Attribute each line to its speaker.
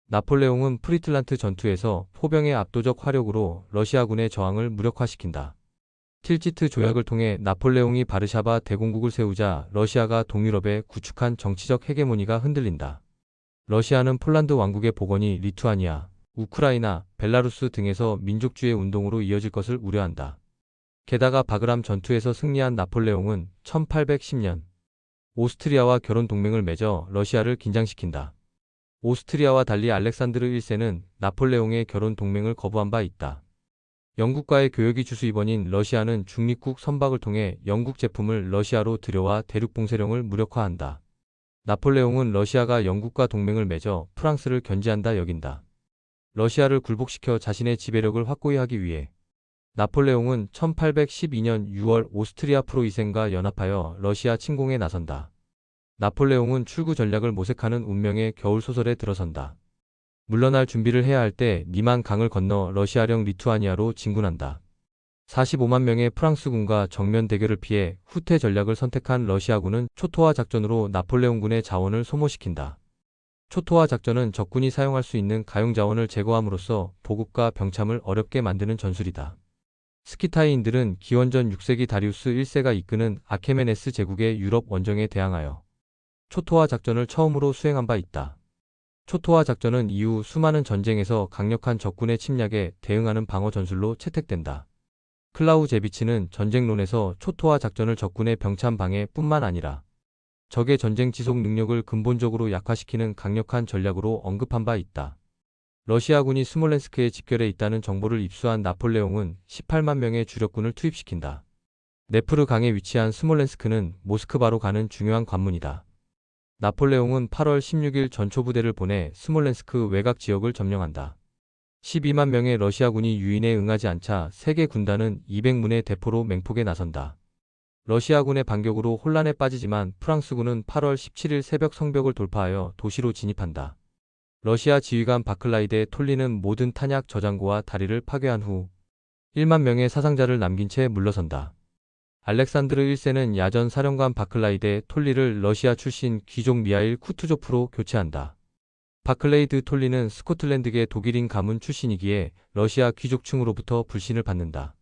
Speaker 1: 나폴레옹은 프리틀란트 전투에서 포병의 압도적 화력으로 러시아군의 저항을 무력화시킨다. 틸지트 조약을 통해 나폴레옹이 바르샤바 대공국을 세우자 러시아가 동유럽에 구축한 정치적 헤게모니가 흔들린다. 러시아는 폴란드 왕국의 복원이 리투아니아, 우크라이나, 벨라루스 등에서 민족주의 운동으로 이어질 것을 우려한다. 게다가 바그람 전투에서 승리한 나폴레옹은 1810년 오스트리아와 결혼 동맹을 맺어 러시아를 긴장시킨다. 오스트리아와 달리 알렉산드르 1세는 나폴레옹의 결혼 동맹을 거부한 바 있다. 영국과의 교역이 주수입원인 러시아는 중립국 선박을 통해 영국 제품을 러시아로 들여와 대륙 봉쇄령을 무력화한다. 나폴레옹은 러시아가 영국과 동맹을 맺어 프랑스를 견제한다 여긴다. 러시아를 굴복시켜 자신의 지배력을 확고히 하기 위해 나폴레옹은 1812년 6월 오스트리아 프로이센과 연합하여 러시아 침공에 나선다. 나폴레옹은 출구 전략을 모색하는 운명의 겨울 소설에 들어선다. 물러날 준비를 해야 할 때 니만 강을 건너 러시아령 리투아니아로 진군한다. 45만 명의 프랑스군과 정면 대결을 피해 후퇴 전략을 선택한 러시아군은 초토화 작전으로 나폴레옹군의 자원을 소모시킨다. 초토화 작전은 적군이 사용할 수 있는 가용 자원을 제거함으로써 보급과 병참을 어렵게 만드는 전술이다. 스키타이인들은 기원전 6세기 다리우스 1세가 이끄는 아케메네스 제국의 유럽 원정에 대항하여 초토화 작전을 처음으로 수행한 바 있다. 초토화 작전은 이후 수많은 전쟁에서 강력한 적군의 침략에 대응하는 방어 전술로 채택된다. 클라우제비치는 전쟁론에서 초토화 작전을 적군의 병참 방해 뿐만 아니라 적의 전쟁 지속 능력을 근본적으로 약화시키는 강력한 전략으로 언급한 바 있다. 러시아군이 스몰렌스크에 집결해 있다는 정보를 입수한 나폴레옹은 18만 명의 주력군을 투입시킨다. 네프르 강에 위치한 스몰렌스크는 모스크바로 가는 중요한 관문이다. 나폴레옹은 8월 16일 전초부대를 보내 스몰렌스크 외곽 지역을 점령한다. 12만 명의 러시아군이 유인에 응하지 않자 세계 군단은 200문의 대포로 맹폭에 나선다. 러시아군의 반격으로 혼란에 빠지지만 프랑스군은 8월 17일 새벽 성벽을 돌파하여 도시로 진입한다. 러시아 지휘관 바클라이데 톨리는 모든 탄약 저장고와 다리를 파괴한 후 1만 명의 사상자를 남긴 채 물러선다. 알렉산드르 1세는 야전 사령관 바클라이데 톨리를 러시아 출신 귀족 미하일 쿠투조프로 교체한다. 바클레이드 톨리는 스코틀랜드계 독일인 가문 출신이기에 러시아 귀족층으로부터 불신을 받는다.